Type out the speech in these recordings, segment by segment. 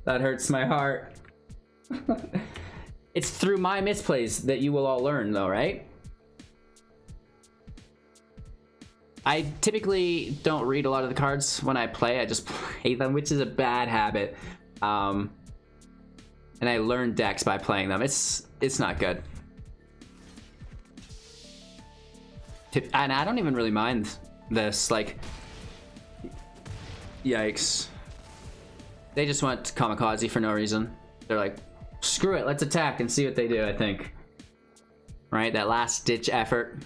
That hurts my heart. It's through my misplays that you will all learn, though, right? I typically don't read a lot of the cards when I play. I just play them, which is a bad habit. And I learn decks by playing them. It's not good. And I don't even really mind this. Like, yikes. They just went kamikaze for no reason. They're like, screw it, let's attack and see what they do, I think. Right, that last ditch effort.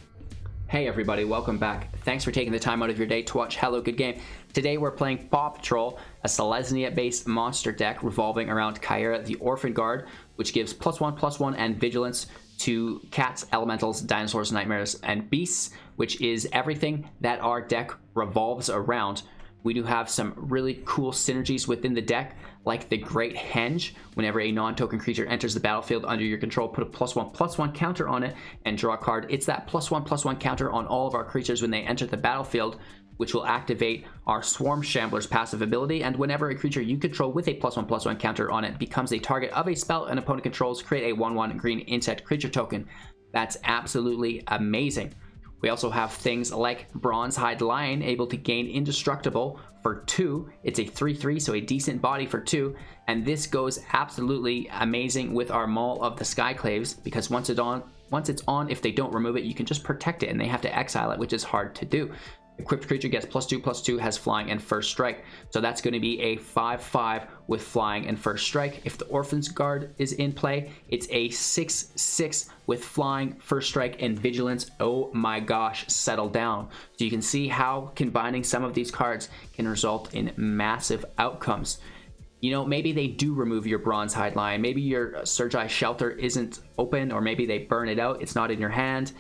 Hey everybody, welcome back. Thanks for taking the time out of your day to watch Hello Good Game. Today we're playing Paw Patrol, a Selesnya based monster deck revolving around Kaheera the Orphanguard, which gives +1/+1 and vigilance to cats, elementals, dinosaurs, nightmares, and beasts, which is everything that our deck revolves around. We do have some really cool synergies within the deck, like the Great Henge. Whenever a non-token creature enters the battlefield under your control, put a +1/+1 counter on it and draw a card. It's that +1/+1 counter on all of our creatures when they enter the battlefield, which will activate our Swarm Shambler's passive ability. And whenever a creature you control with a +1/+1 counter on it becomes a target of a spell an opponent controls, create a 1/1 green insect creature token. That's absolutely amazing. We also have things like Bronzehide Lion, able to gain Indestructible for 2. It's a 3/3, so a decent body for 2. And this goes absolutely amazing with our Maul of the Skyclaves, because once it's on, if they don't remove it, you can just protect it, and they have to exile it, which is hard to do. Equipped creature gets +2/+2, has flying and first strike. So that's going to be a 5/5 with flying and first strike. If the Orphanguard is in play, it's a 6/6 with flying, first strike, and vigilance. Oh my gosh, settle down. So you can see how combining some of these cards can result in massive outcomes. You know, maybe they do remove your Bronzehide Lion. Maybe your Sejiri Shelter isn't open, or maybe they burn it out. It's not in your hand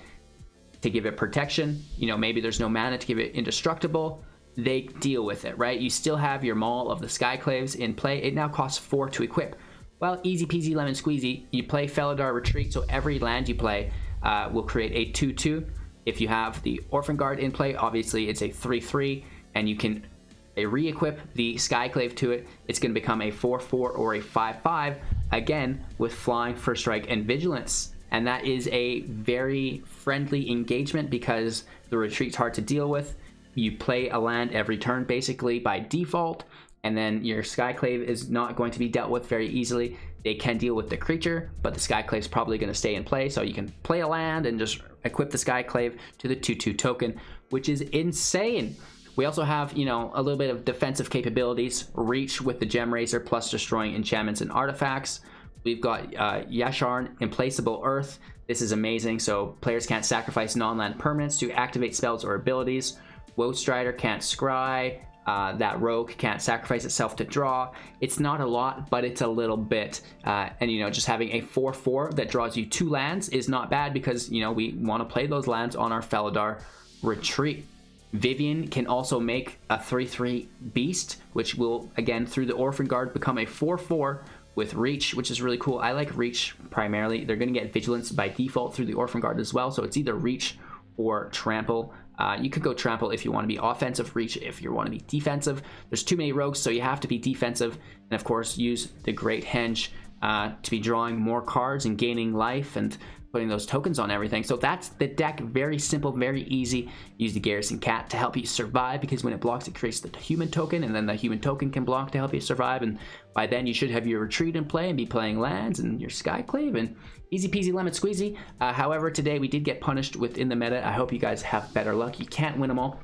to give it protection. You know, maybe there's no mana to give it indestructible. They deal with it, right? You still have your Maul of the Skyclaves in play. It now costs 4 to equip. Well, easy peasy lemon squeezy. You play Felidar Retreat, so every land you play will create a 2/2. If you have the Orphanguard in play, obviously it's a 3/3, and you can re-equip the Skyclave to it. It's going to become a 4/4 or a 5/5, again with flying, first strike, and vigilance. And that is a very friendly engagement because the retreat's hard to deal with. You play a land every turn basically by default, and then your Skyclave is not going to be dealt with very easily. They can deal with the creature, but the Skyclave's probably going to stay in play, so you can play a land and just equip the Skyclave to the 2/2 token, which is insane. We also have, you know, a little bit of defensive capabilities. Reach with the Gemrazer plus destroying enchantments and artifacts. We've got Yasharn, Implacable Earth. This is amazing, so players can't sacrifice non-land permanents to activate spells or abilities. Woe Strider can't scry. That rogue can't sacrifice itself to draw. It's not a lot, but it's a little bit. And, you know, just having a 4/4 that draws you 2 lands is not bad because, you know, we want to play those lands on our Felidar Retreat. Vivien can also make a 3/3 beast, which will, again, through the Orphanguard, become a 4/4 with reach, which is really cool. I like reach primarily. They're going to get vigilance by default through the Orphanguard as well, so it's either reach or trample. You could go trample if you want to be offensive, reach if you want to be defensive. There's too many rogues, so you have to be defensive, and of course use the Great Henge to be drawing more cards and gaining life and putting those tokens on everything. So that's the deck. Very simple, very easy. Use the Garrison Cat to help you survive, because when it blocks, it creates the human token, and then the human token can block to help you survive, and by then you should have your retreat in play and be playing lands and your Skyclave, and easy peasy lemon squeezy. However, today we did get punished within the meta. I hope you guys have better luck. You can't win them all.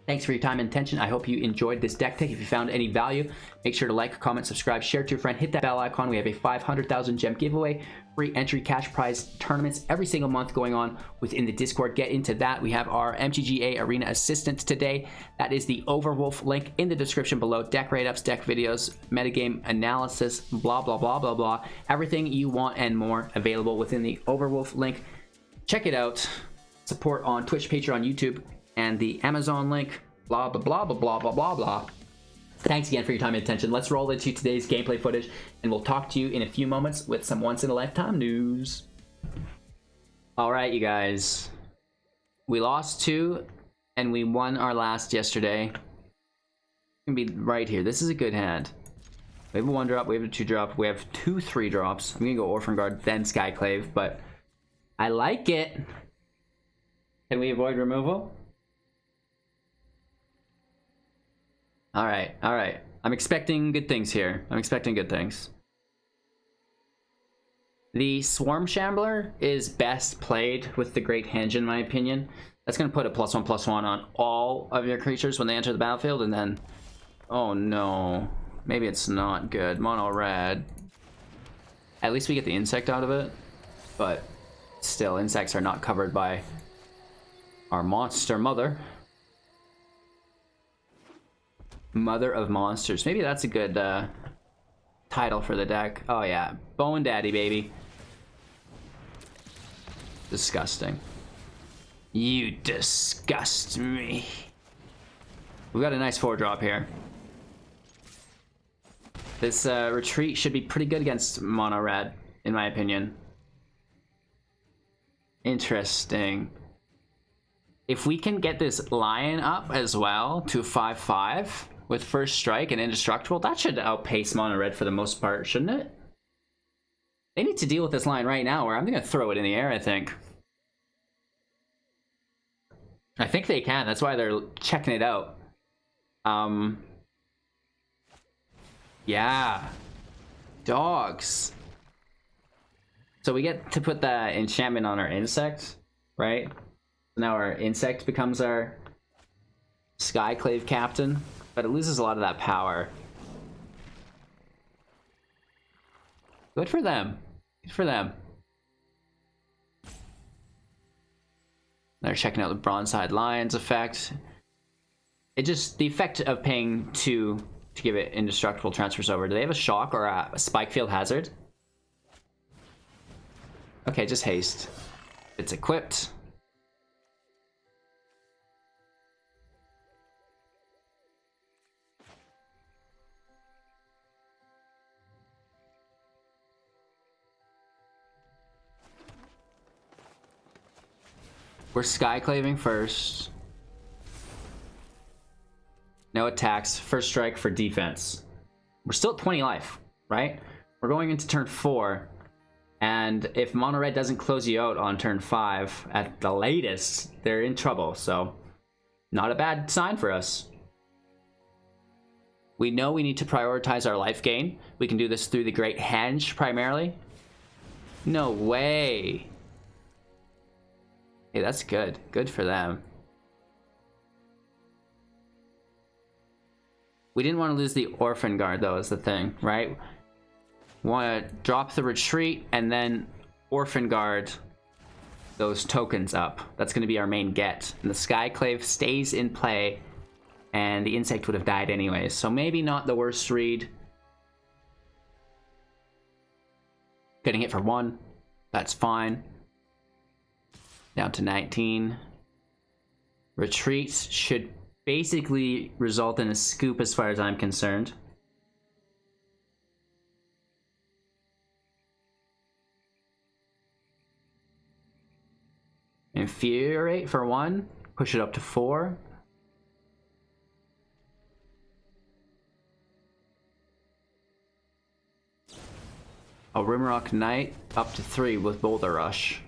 Thanks for your time and attention. I hope you enjoyed this deck tech. If you found any value, make sure to like, comment, subscribe, share to your friend, hit that bell icon. We have a 500,000 gem giveaway, free entry cash prize tournaments every single month going on within the Discord. Get into that. We have our MTGA Arena Assistant today. That is the Overwolf link in the description below. Deck write-ups, deck videos, metagame analysis, blah, blah, blah, blah, blah. Everything you want and more available within the Overwolf link. Check it out. Support on Twitch, Patreon, YouTube, and the Amazon link, blah, blah, blah, blah, blah, blah, blah, blah. Thanks again for your time and attention. Let's roll into today's gameplay footage, and we'll talk to you in a few moments with some once-in-a-lifetime news. All right, you guys. We lost 2, and we won our last yesterday. It's gonna be right here. This is a good hand. We have a 1-drop, we have a 2-drop, we have 2 3-drops. I'm gonna go Orphanguard, then Skyclave, but I like it. Can we avoid removal? Alright, alright. I'm expecting good things here. I'm expecting good things. The Swarm Shambler is best played with the Great Henge, in my opinion. That's going to put a +1/+1 on all of your creatures when they enter the battlefield, and then... Oh no. Maybe it's not good. Mono red. At least we get the insect out of it. But still, insects are not covered by our monster mother. Mother of Monsters. Maybe that's a good title for the deck. Oh yeah. Bone Daddy, baby. Disgusting. You disgust me. We've got a nice 4-drop here. This retreat should be pretty good against mono red, in my opinion. Interesting. If we can get this lion up as well to 5/5 with first strike and indestructible, that should outpace mono red for the most part, shouldn't it? They need to deal with this line right now, or I'm gonna throw it in the air, I think. I think they can, that's why they're checking it out. Yeah. Dogs. So we get to put the enchantment on our insect, right? Now our insect becomes our Skyclave captain, but it loses a lot of that power. Good for them. Good for them. They're checking out the Bronzehide Lion's effect. It just, the effect of paying 2 to give it indestructible transfers over. Do they have a shock or a spike field hazard? Okay, just haste. It's equipped. We're Skyclaving first. No attacks. First strike for defense. We're still at 20 life, right? We're going into turn 4. And if mono red doesn't close you out on turn 5 at the latest, they're in trouble. So, not a bad sign for us. We know we need to prioritize our life gain. We can do this through the Great Henge primarily. No way. Hey, that's good. Good for them. We didn't want to lose the Orphanguard, though, is the thing, right? Want to drop the retreat and then Orphanguard those tokens up. That's going to be our main get. And the Skyclave stays in play, and the insect would have died anyways. So maybe not the worst read. Getting hit for 1. That's fine. Down to 19. Retreat should basically result in a scoop as far as I'm concerned. Infuriate for 1. Push it up to 4. A Rimrock Knight up to 3 with Boulder Rush.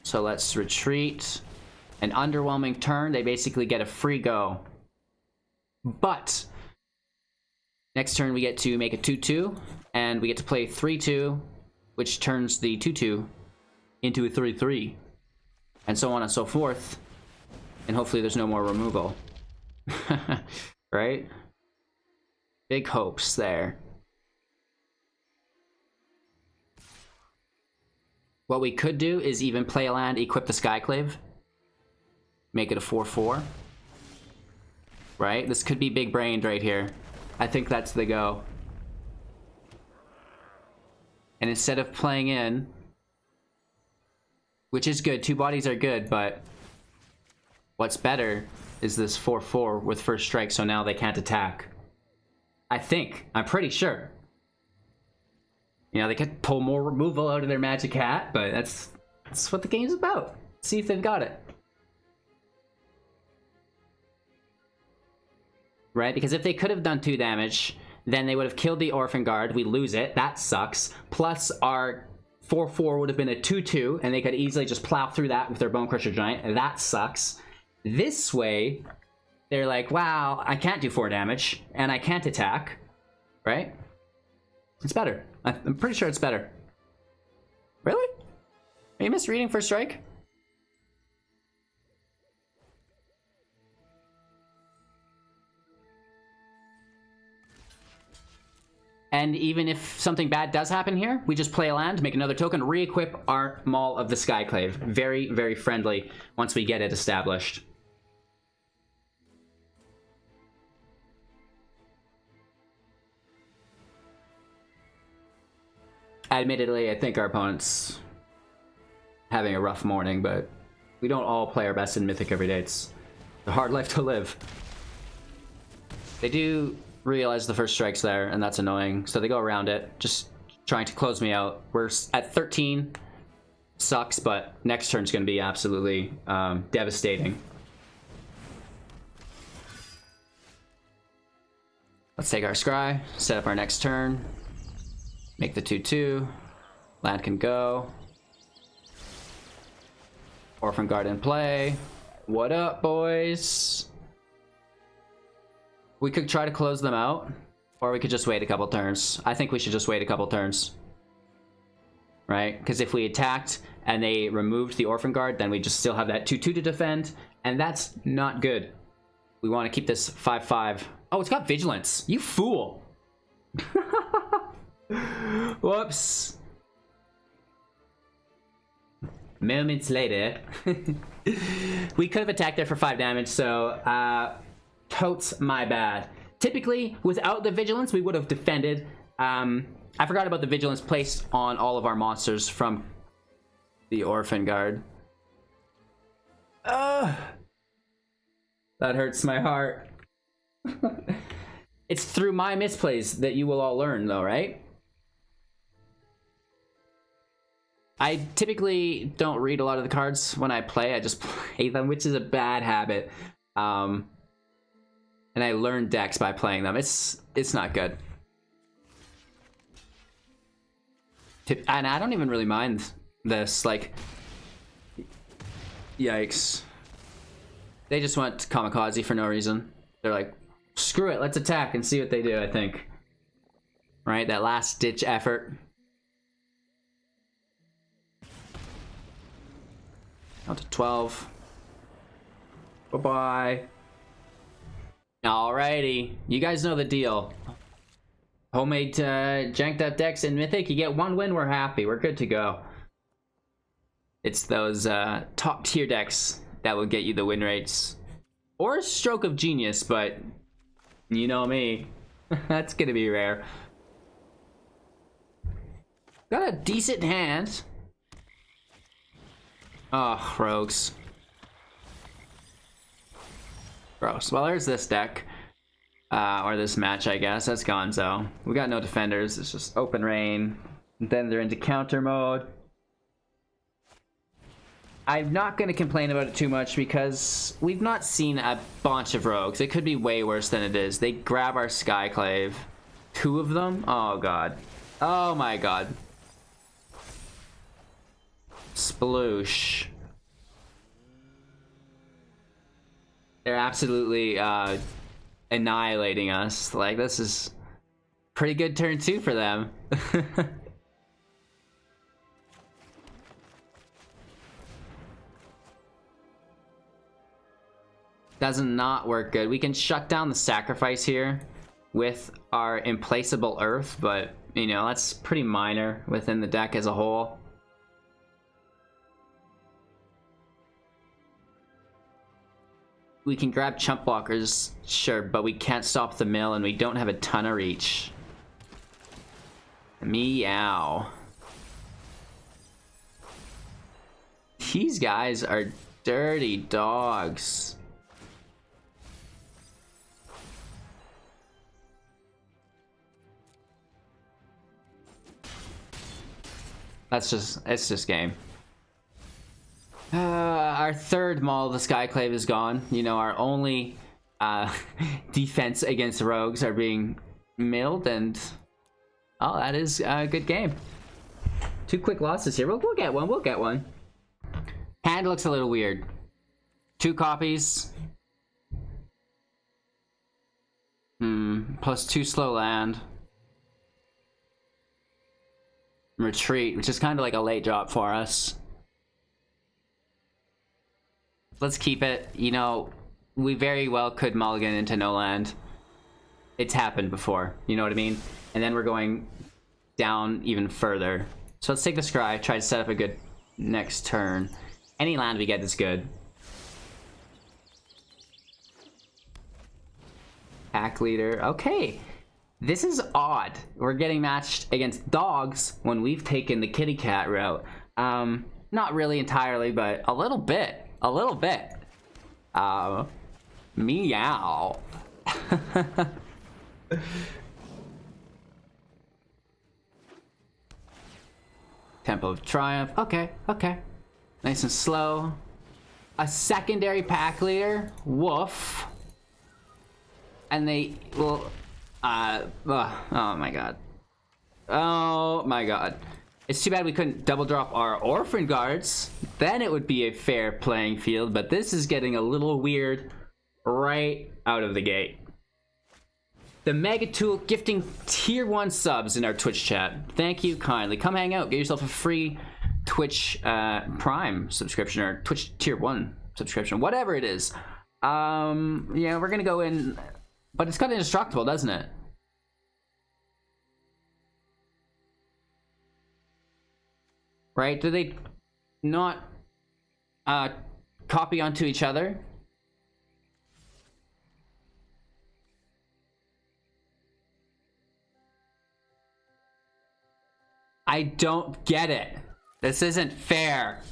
So let's retreat. An underwhelming turn, they basically get a free go. But next turn we get to make a 2/2, and we get to play 3/2, which turns the 2/2 into a 3/3, and so on and so forth. And hopefully there's no more removal. Right? Big hopes there. What we could do is even play a land, equip the Skyclave, make it a 4/4. Right? This could be big brained right here. I think that's the go. And instead of playing in, which is good, 2 bodies are good, but what's better is this 4/4 with first strike, so now they can't attack. I think. I'm pretty sure. You know, they could pull more removal out of their Magic Hat, but that's what the game's about. See if they've got it. Right? Because if they could have done 2 damage, Then they would have killed the Orphanguard. We lose it. That sucks. Plus our 4/4 would have been a 2/2, and they could easily just plow through that with their Bone Crusher Giant. That sucks. This way, they're like, wow, I can't do 4 damage, and I can't attack. Right? It's better. I'm pretty sure it's better. Really? Are you misreading First Strike? And even if something bad does happen here, we just play a land, make another token, re-equip our Maul of the Skyclave. Very, very friendly once we get it established. Admittedly, I think our opponent's having a rough morning, but we don't all play our best in Mythic every day. It's a hard life to live. They do realize the first strike's there, and that's annoying, so they go around it, just trying to close me out. We're at 13. Sucks, but next turn's going to be absolutely devastating. Let's take our scry, set up our next turn, make the 2/2. Land can go. Orphanguard in play. What up, boys? We could try to close them out, or we could just wait a couple turns. I think we should just wait a couple turns. Right? Because if we attacked and they removed the Orphanguard, then we just still have that 2/2 to defend, and that's not good. We want to keep this 5/5. Oh, it's got vigilance. You fool. Whoops. Moments later. We could have attacked there for 5 damage, so totes my bad. Typically, without the vigilance, we would have defended. I forgot about the vigilance placed on all of our monsters from the Orphanguard. That hurts my heart. It's through my misplays that you will all learn, though, right? I typically don't read a lot of the cards when I play. I just play them, which is a bad habit. And I learn decks by playing them. It's not good. And I don't even really mind this. Like, yikes. They just went kamikaze for no reason. They're like, screw it, let's attack and see what they do, I think. Right? That last ditch effort. Out to 12. Bye-bye. Alrighty. You guys know the deal. Homemade janked up decks in Mythic. You get 1 win, we're happy. We're good to go. It's those top tier decks that will get you the win rates. Or Stroke of Genius, but you know me. That's gonna be rare. Got a decent hand. Oh, rogues. Gross. Well, there's this deck. Or this match, I guess. That's Gonzo. We got no defenders. It's just open rain. Then they're into counter mode. I'm not going to complain about it too much because we've not seen a bunch of rogues. It could be way worse than it is. They grab our Skyclave. 2 of them? Oh, God. Oh, my God. Sploosh. They're absolutely annihilating us. Like, this is pretty good turn 2 for them. Does not work good. We can shut down the sacrifice here with our Implacable Earth, but, you know, that's pretty minor within the deck as a whole. We can grab chump blockers, sure, but we can't stop the mill, and we don't have a ton of reach. Meow. These guys are dirty dogs. It's just game. Our third Maul of the Skyclave is gone. You know, our only defense against rogues are being milled, and oh, that is a good game. 2 quick losses here. We'll get one. We'll get one. Hand looks a little weird. 2 copies. Plus 2 slow land. Retreat, which is kind of like a late drop for us. Let's keep it. You know, we very well could mulligan into no land. It's happened before, you know what I mean? And then we're going down even further. So let's take the scry, try to set up a good next turn. Any land we get is good. Pack leader, okay. This is odd. We're getting matched against dogs when we've taken the kitty cat route. Not really entirely, but a little bit. A little bit. Meow. Temple of Triumph. Okay, okay. Nice and slow. A secondary pack leader. Woof. And they will... oh my god. Oh my god. It's too bad we couldn't double drop our Orphanguards. Then it would be a fair playing field, but this is getting a little weird right out of the gate. The Mega Tool gifting tier 1 subs in our Twitch chat. Thank you kindly. Come hang out. Get yourself a free Twitch Prime subscription or Twitch tier 1 subscription. Whatever it is. Yeah, we're gonna go in... But it's got indestructible, doesn't it? Right? Do they not copy onto each other? I don't get it. This isn't fair.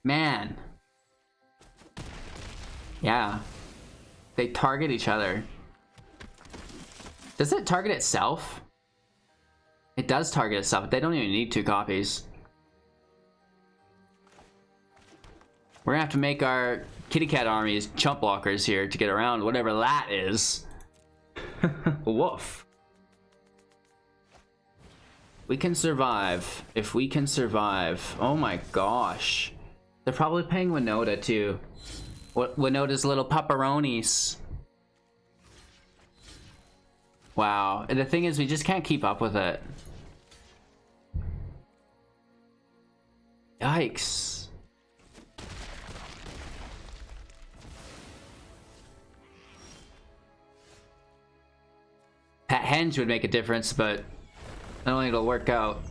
Man. Yeah. They target each other. Does it target itself? It does target itself, but they don't even need 2 copies. We're gonna have to make our kitty cat armies chump blockers here to get around whatever that is. Woof. We can survive. If we can survive. Oh my gosh. They're probably paying Winota too. Winota's little pepperonis. Wow. And the thing is, we just can't keep up with it. Yikes. Pat Henge would make a difference, but I don't think it'll work out.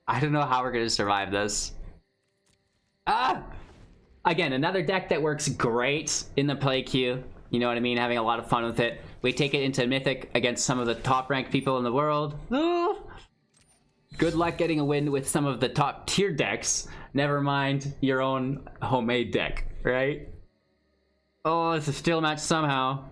I don't know how we're gonna survive this. Ah! Again, another deck that works great in the play queue. You know what I mean? Having a lot of fun with it. We take it into Mythic against some of the top ranked people in the world. Ah! Good luck getting a win with some of the top tier decks. Never mind your own homemade deck, right? Oh, it's a steel match somehow.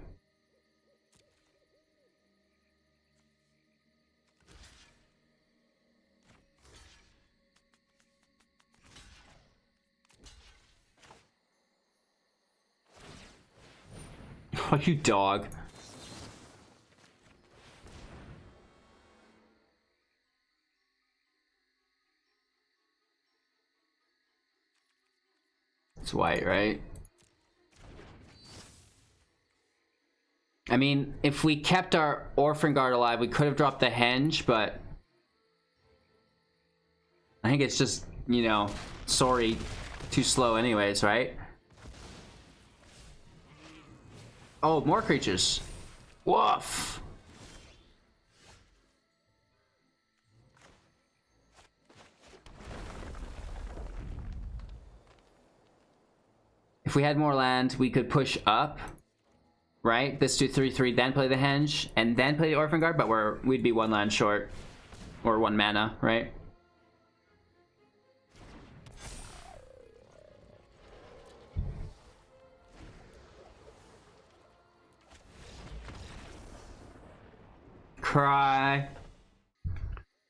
Oh, you dog. It's white, right? I mean, if we kept our Orphanguard alive, we could have dropped the Henge, but I think it's just, you know, sorry, too slow anyways, right? Oh, more creatures. Woof. If we had more land, we could push up, right? This do 3/3, then play the Henge, and then play the Orphanguard, but we'd be 1 land short, or 1 mana, right? cry.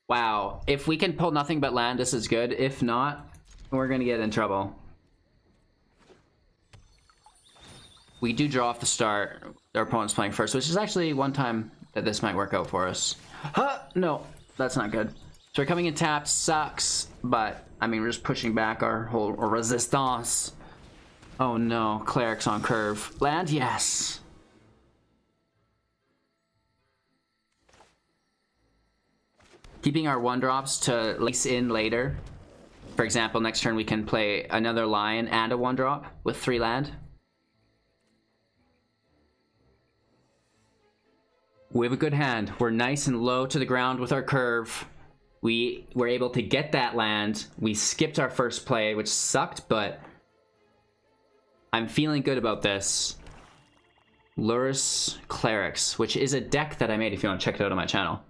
Wow, if we can pull nothing but land, this is good. If not, we're gonna get in trouble. We do draw off the start. Our opponent's playing first, which is actually one time that this might work out for us. Huh? No, that's not good. So we're coming in tapped, sucks, but I mean, we're just pushing back our whole resistance. Oh no, clerics on curve. Land, yes. Keeping our 1-drops to lace in later. For example, next turn we can play another lion and a 1-drop with 3 land. We have a good hand. We're nice and low to the ground with our curve. We were able to get that land. We skipped our first play, which sucked, but I'm feeling good about this. Lurrus Clerics, which is a deck that I made if you want to check it out on my channel.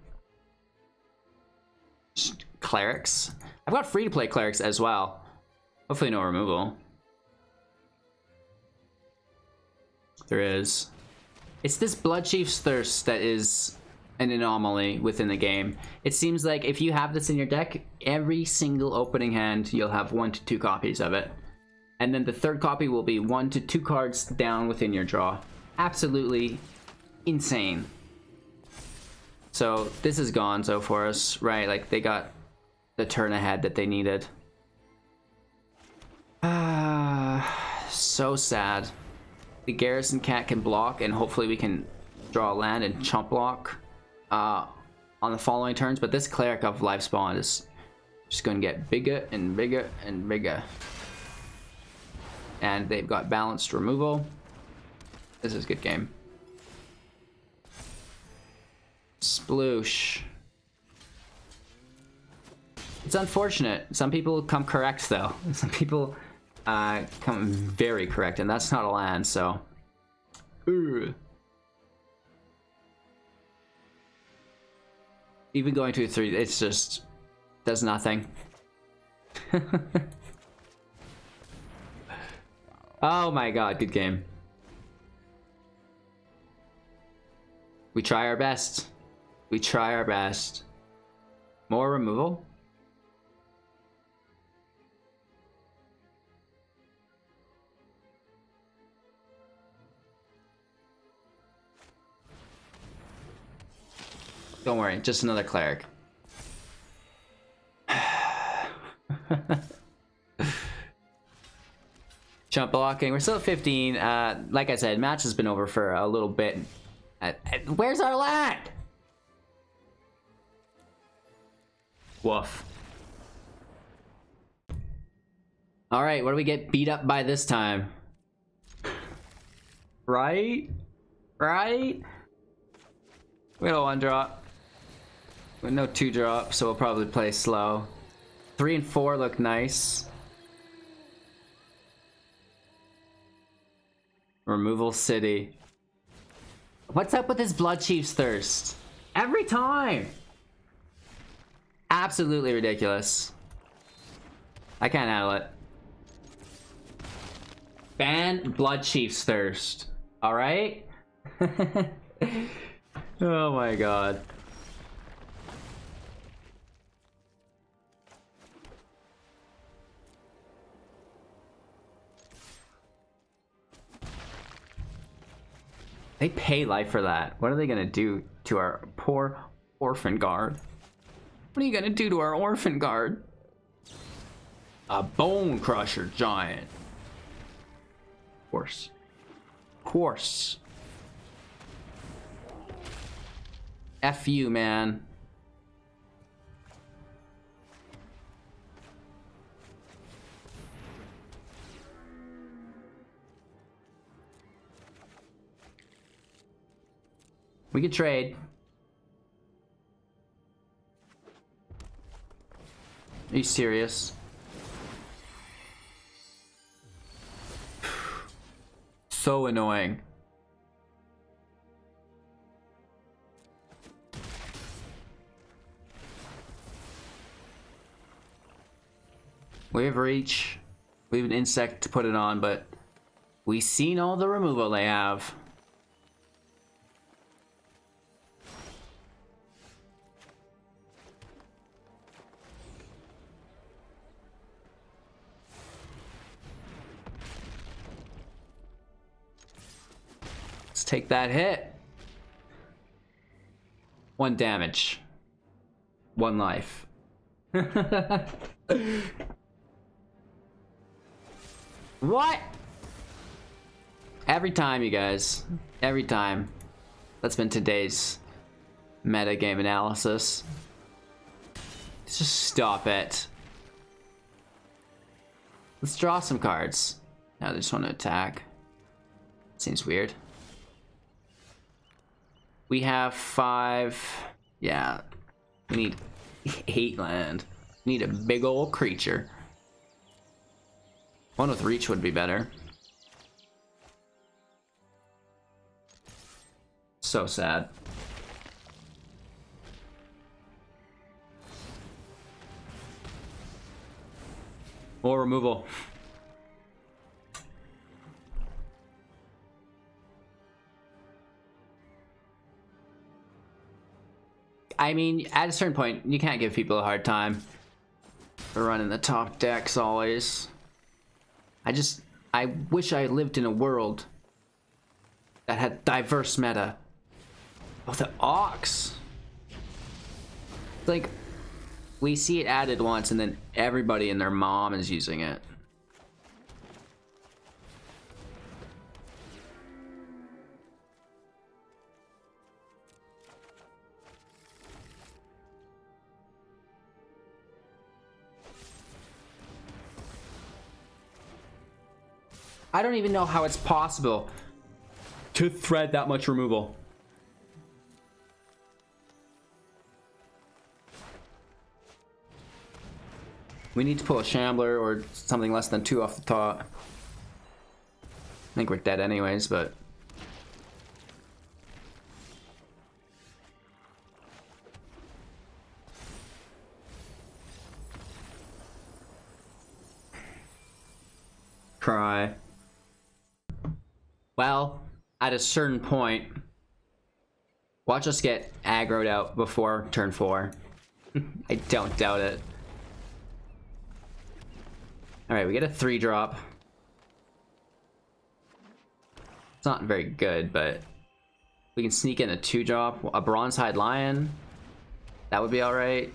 Clerics. I've got free-to-play clerics as well. Hopefully no removal. There is. It's this Bloodchief's Thirst that is an anomaly within the game. It seems like if you have this in your deck, every single opening hand you'll have 1 to 2 copies of it. And then the third copy will be 1 to 2 cards down within your draw. Absolutely insane. So this is gonzo for us, right? Like they got the turn ahead that they needed. So sad. The Garrison Cat can block, and hopefully we can draw a land and chump block on the following turns. But this Cleric of Life Spawn is just going to get bigger and bigger and bigger. And they've got balanced removal. This is a good game. Sploosh. It's unfortunate. Some people come correct, though. Some people come very correct, and that's not a land, so... Ugh. Even going to a 3, it's just... does nothing. Oh my god, good game. We try our best. We try our best. More removal? Don't worry, just another cleric. Jump blocking. We're still at 15. Like I said, match has been over for a little bit. Where's our land? Woof. All right, what do we get beat up by this time? Right? Right? We got a 1-drop. With no 2-drop, so we'll probably play slow. 3 and 4 look nice. Removal City. What's up with this Bloodchief's Thirst? Every time! Absolutely ridiculous. I can't handle it. Ban Bloodchief's Thirst. Alright? Oh my god. They pay life for that. What are they gonna do to our poor Orphanguard? What are you gonna do to our Orphanguard? A Bone Crusher Giant. Of course. Of course. F you, man. We could trade. Are you serious? So annoying. We have reach. We have an insect to put it on, but we've seen all the removal they have. Take that hit. 1 damage. 1 life. What? Every time, you guys. Every time. That's been today's metagame analysis. Just stop it. Let's draw some cards. Now they just want to attack. Seems weird. We have 5. Yeah. We need 8 land. We need a big old creature. One with reach would be better. So sad. More removal. I mean, at a certain point, you can't give people a hard time for running the top decks always. I wish I lived in a world that had diverse meta. Oh, the Ox! Like, we see it added once and then everybody and their mom is using it. I don't even know how it's possible to thread that much removal. We need to pull a Shambler or something less than 2 off the top. I think we're dead anyways, but... Cry. Well, at a certain point, watch us get aggroed out before turn 4. I don't doubt it. Alright, we get a 3-drop. It's not very good, but we can sneak in a 2-drop. A Bronzehide Lion. That would be alright.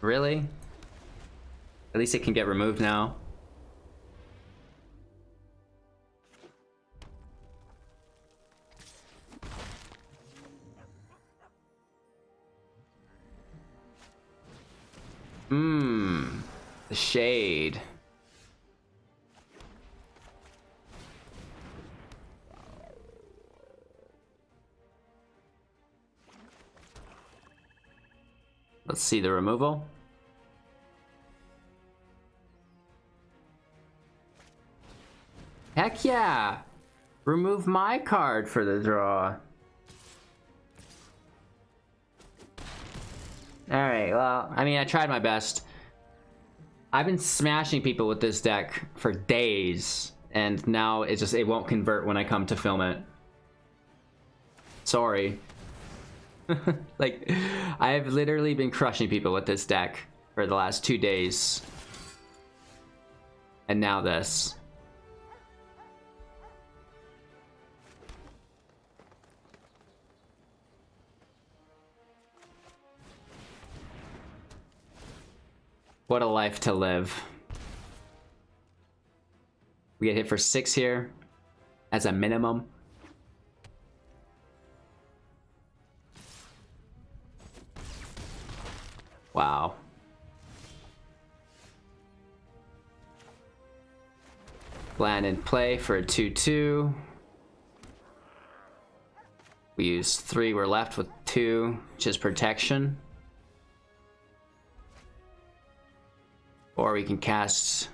Really? At least it can get removed now. The shade. Let's see the removal. Heck yeah! Remove my card for the draw. Alright, well, I mean, I tried my best. I've been smashing people with this deck for days, and now it won't convert when I come to film it. Sorry. Like, I've literally been crushing people with this deck for the last 2 days. And now this. What a life to live. We get hit for 6 here as a minimum. Wow. Land in play for a 2/2. We use 3, we're left with 2, which is protection. Or we can cast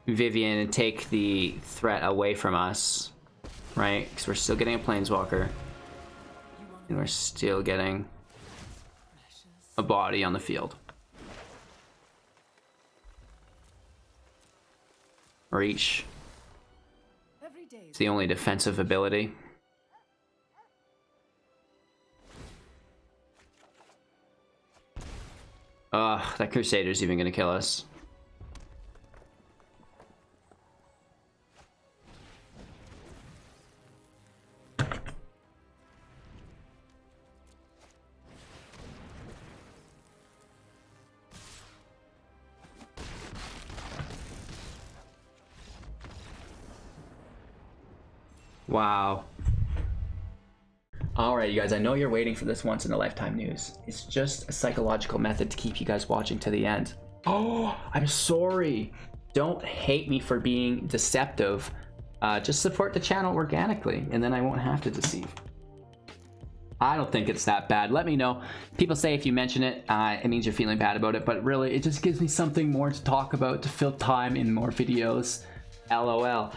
Vivien and take the threat away from us, right? Because we're still getting a Planeswalker. And we're still getting a body on the field. Reach. It's the only defensive ability. Ugh, that Crusader's even gonna kill us. Wow. Alright, you guys, I know you're waiting for this once in a lifetime news. It's just a psychological method to keep you guys watching to the end. Oh, I'm sorry. Don't hate me for being deceptive. Just support the channel organically, and then I won't have to deceive. I don't think it's that bad. Let me know. People say if you mention it, it means you're feeling bad about it, but really, it just gives me something more to talk about, to fill time in more videos. LOL.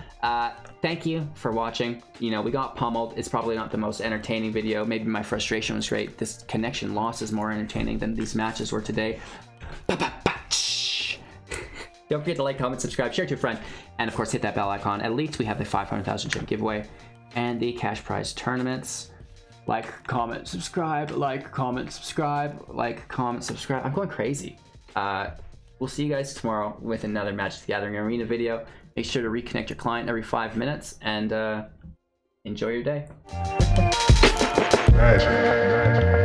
Thank you for watching. You know, we got pummeled. It's probably not the most entertaining video. Maybe my frustration was great. This connection loss is more entertaining than these matches were today. Don't forget to like, comment, subscribe, share to a friend, and of course hit that bell icon. At least we have the 500,000 gem giveaway and the cash prize tournaments. Like, comment, subscribe, like, comment, subscribe, like, comment, subscribe. I'm going crazy. We'll see you guys tomorrow with another Magic the Gathering Arena video. Make sure to reconnect your client every 5 minutes, and enjoy your day. Nice.